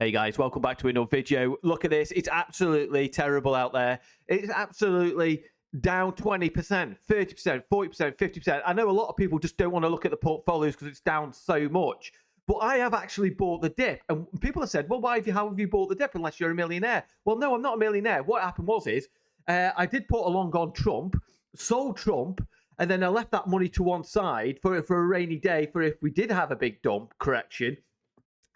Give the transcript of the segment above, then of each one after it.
Hey guys, welcome back to another video. Look at this. It's absolutely terrible out there. It's absolutely down 20%, 30%, 40%, 50%. I know a lot of people just don't want to look at the portfolios because it's down so much. But I have actually bought the dip. And people have said, well, how have you bought the dip unless you're a millionaire? Well, no, I'm not a millionaire. What happened is I did put a long on Trump, sold Trump, and then I left that money to one side for a rainy day for if we did have a big dump correction.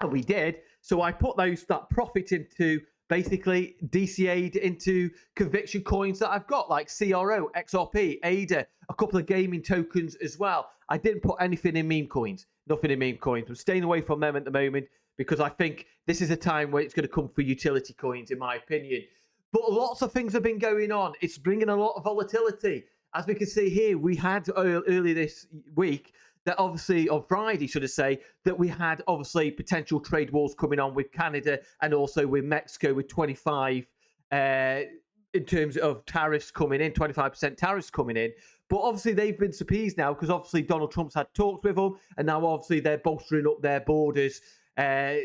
And we did. So I put that profit into basically DCA'd into conviction coins that I've got, like CRO, XRP, ADA, a couple of gaming tokens as well. I didn't put anything in meme coins, nothing in meme coins. I'm staying away from them at the moment because I think this is a time where it's going to come for utility coins, in my opinion. But lots of things have been going on. It's bringing a lot of volatility. As we can see here, we had earlier this week, that obviously on Friday, should I say, that we had obviously potential trade wars coming on with Canada and also with Mexico with 25 in terms of tariffs coming in, 25% tariffs coming in. But obviously they've been appeased now because obviously Donald Trump's had talks with them, and now obviously they're bolstering up their borders to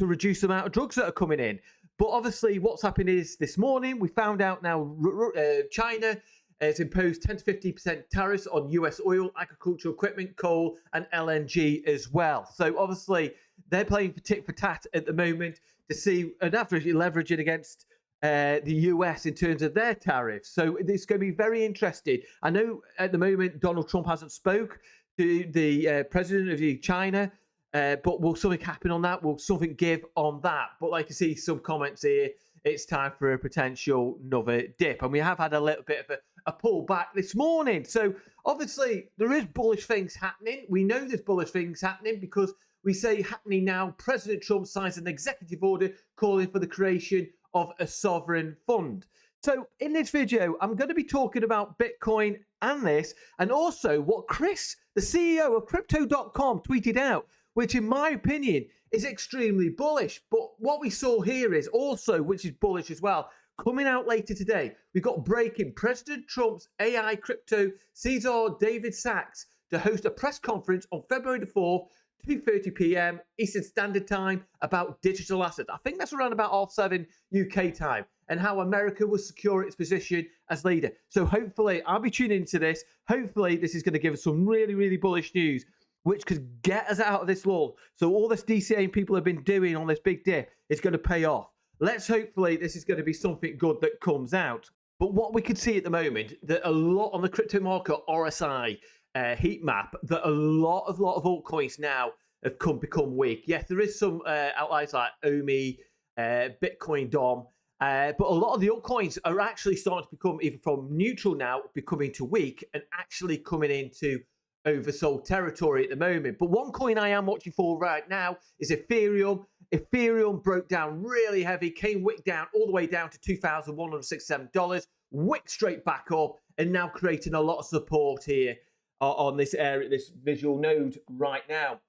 reduce the amount of drugs that are coming in. But obviously what's happened is this morning we found out now China has imposed 10 to 50% tariffs on US oil, agricultural equipment, coal, and LNG as well. So obviously, they're playing for tit for tat at the moment to see an average leveraging against the US in terms of their tariffs. So it's going to be very interesting. I know at the moment Donald Trump hasn't spoke to the president of China, but will something happen on that? Will something give on that? But like you see some comments here, it's time for a potential another dip. And we have had a little bit of a pullback this morning. So obviously there is bullish things happening. We know there's bullish things happening because we say happening now. President Trump signs an executive order calling for the creation of a sovereign fund. So in this video, I'm going to be talking about Bitcoin and this, and also what Chris, the CEO of Crypto.com, tweeted out, which in my opinion is extremely bullish. But what we saw here is also, which is bullish as well, coming out later today, we've got breaking President Trump's AI crypto Caesar David Sachs to host a press conference on February the 4th, 2:30 p.m. Eastern Standard Time about digital assets. I think that's around about 7:30 UK time, and how America will secure its position as leader. So hopefully, I'll be tuning into this. Hopefully, this is going to give us some really, really bullish news, which could get us out of this lull. So all this DCA people have been doing on this big dip is going to pay off. Let's hopefully this is going to be something good that comes out. But what we can see at the moment, that a lot on the crypto market RSI heat map, that a lot of altcoins now have become weak. Yes, there is some outliers like OMI, Bitcoin DOM, but a lot of the altcoins are actually starting to become either from neutral now, becoming to weak, and actually coming into oversold territory at the moment. But one coin I am watching for right now is Ethereum. Ethereum broke down really heavy, came wick down all the way down to $2,167, wick straight back up, and now creating a lot of support here on this area, this visual node right now.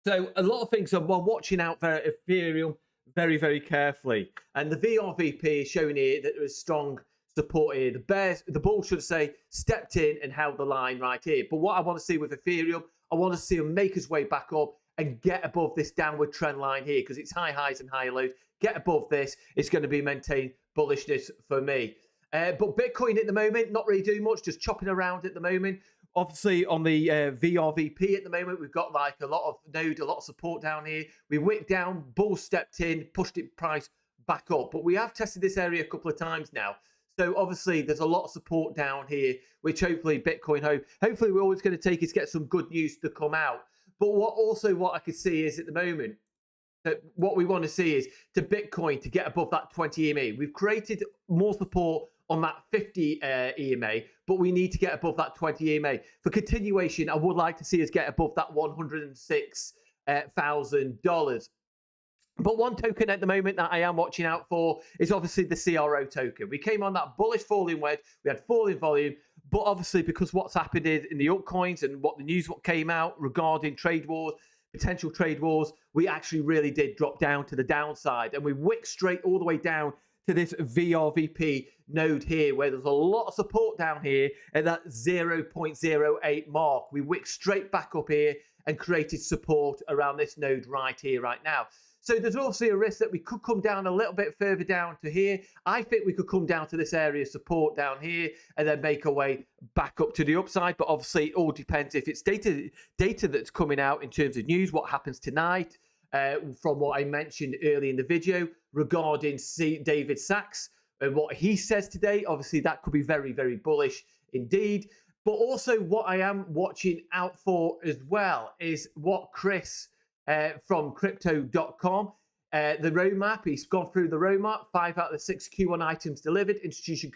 So a lot of things are watching out for Ethereum very, very carefully. And the VRVP is showing here that there is strong support here. The bull should say stepped in and held the line right here. But what I want to see with Ethereum, I want to see them make his way back up and get above this downward trend line here, because it's high highs and high lows. Get above this, it's going to be maintained bullishness for me. But Bitcoin at the moment, not really doing much, just chopping around at the moment. Obviously on the VRVP at the moment, we've got like a lot of support down here. We wicked down, bull stepped in, pushed it price back up. But we have tested this area a couple of times now. So obviously there's a lot of support down here, which hopefully Bitcoin, hopefully we're always going to take is get some good news to come out. But what I can see is at the moment, that what we want to see is to Bitcoin to get above that 20 EMA. We've created more support on that 50 EMA, but we need to get above that 20 EMA. For continuation, I would like to see us get above that $106,000. But one token at the moment that I am watching out for is obviously the CRO token. We came on that bullish falling wedge. We had falling volume. But obviously, because what's happened in the altcoins and what the news came out regarding trade wars, potential trade wars, we actually really did drop down to the downside. And we wicked straight all the way down to this VRVP node here, where there's a lot of support down here at that 0.08 mark. We wicked straight back up here and created support around this node right here, right now. So there's also a risk that we could come down a little bit further down to here. I think we could come down to this area of support down here and then make our way back up to the upside. But obviously, it all depends if it's data that's coming out in terms of news, what happens tonight, from what I mentioned early in the video regarding David Sachs and what he says today. Obviously, that could be very, very bullish indeed. But also what I am watching out for as well is what Chris from CRYPTOCOM, the roadmap, he's gone through the roadmap, 5 out of the 6 Q1 items delivered, institution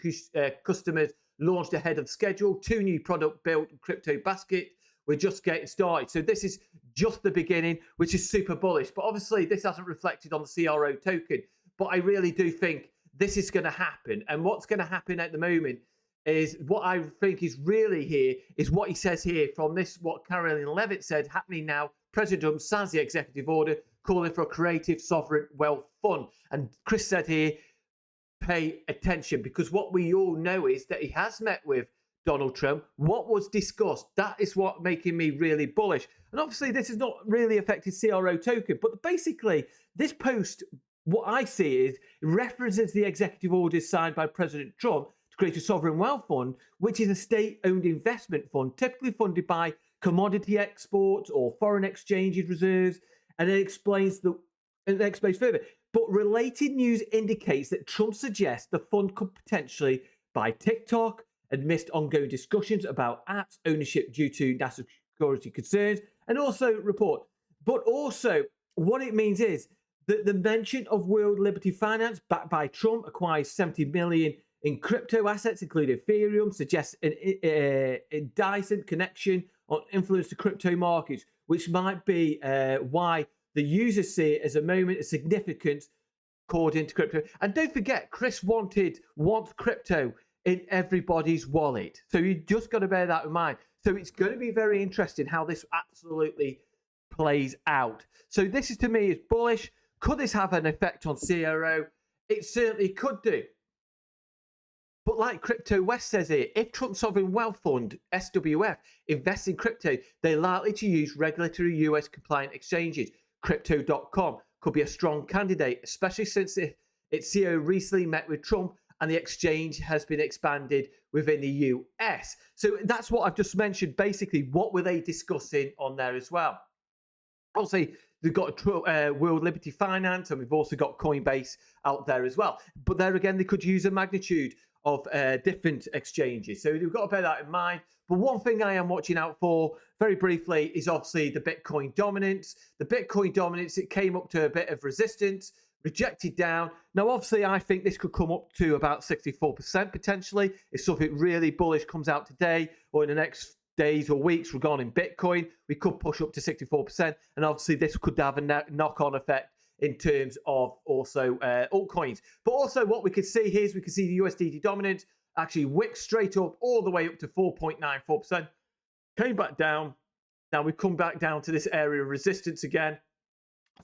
customers launched ahead of schedule, 2 new product built crypto basket. We're just getting started. So this is just the beginning, which is super bullish. But obviously this hasn't reflected on the CRO token. But I really do think this is going to happen. And what's going to happen at the moment is what I think is really here is what he says here from this, what Caroline Levitt said happening now. President Trump signs the executive order calling for a creative sovereign wealth fund. And Chris said here, pay attention, because what we all know is that he has met with Donald Trump. What was discussed, that is what making me really bullish. And obviously this has not really affected CRO token, but basically this post, what I see is references the executive orders signed by President Trump to create a sovereign wealth fund, which is a state-owned investment fund, typically funded by commodity exports or foreign exchange reserves, and it explains further. But related news indicates that Trump suggests the fund could potentially buy TikTok, amidst ongoing discussions about apps ownership due to national security concerns, and also report. But also, what it means is that the mention of World Liberty Finance, backed by Trump, acquires 70 million in crypto assets, including Ethereum, suggests an indicent connection on influence to crypto markets, which might be why the users see it as a moment of significance according to crypto. And don't forget, Chris wants crypto in everybody's wallet. So you just got to bear that in mind. So it's going to be very interesting how this absolutely plays out. So this is, to me, is bullish. Could this have an effect on CRO? It certainly could do. But like Crypto West says here, if Trump Sovereign Wealth Fund, SWF, invests in crypto, they're likely to use regulatory US compliant exchanges. Crypto.com could be a strong candidate, especially since its CEO recently met with Trump and the exchange has been expanded within the US. So that's what I've just mentioned. Basically, what were they discussing on there as well? Obviously, they've got World Liberty Finance, and we've also got Coinbase out there as well. But there again, they could use a magnitude of different exchanges. So you've got to bear that in mind. But one thing I am watching out for, very briefly, is obviously the Bitcoin dominance. The Bitcoin dominance, it came up to a bit of resistance, rejected down. Now, obviously, I think this could come up to about 64% potentially. If something really bullish comes out today or in the next days or weeks regarding Bitcoin, we could push up to 64%. And obviously, this could have a knock-on effect in terms of also altcoins. But also what we could see here is we could see the USDT dominance actually wick straight up all the way up to 4.94%. Came back down. Now we've come back down to this area of resistance again.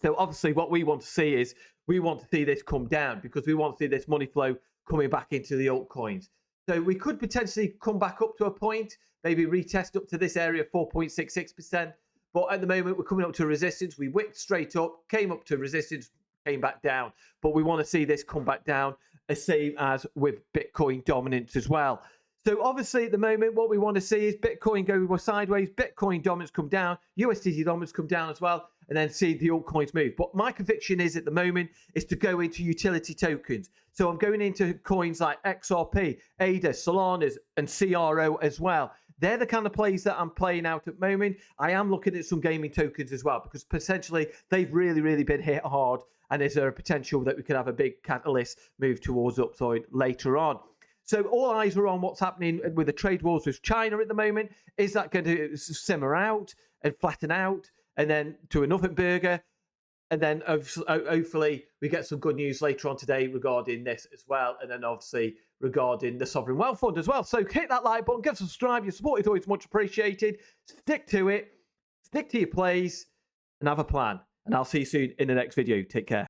So obviously what we want to see is we want to see this come down because we want to see this money flow coming back into the altcoins. So we could potentially come back up to a point, maybe retest up to this area of 4.66%. But at the moment, we're coming up to resistance. We wicked straight up, came up to resistance, came back down. But we want to see this come back down, the same as with Bitcoin dominance as well. So obviously, at the moment, what we want to see is Bitcoin go sideways, Bitcoin dominance come down, USDT dominance come down as well, and then see the altcoins move. But my conviction is at the moment is to go into utility tokens. So I'm going into coins like XRP, ADA, Solana, and CRO as well. They're the kind of plays that I'm playing out at the moment. I am looking at some gaming tokens as well because potentially they've really been hit hard, and is there a potential that we could have a big catalyst move towards upside later on. So all eyes are on what's happening with the trade wars with China at the moment. Is that going to simmer out and flatten out and then to another burger? And then hopefully we get some good news later on today regarding this as well. And then obviously regarding the Sovereign Wealth Fund as well. So hit that like button, give us a subscribe. Your support is always much appreciated. Stick to it. Stick to your plays and have a plan. And I'll see you soon in the next video. Take care.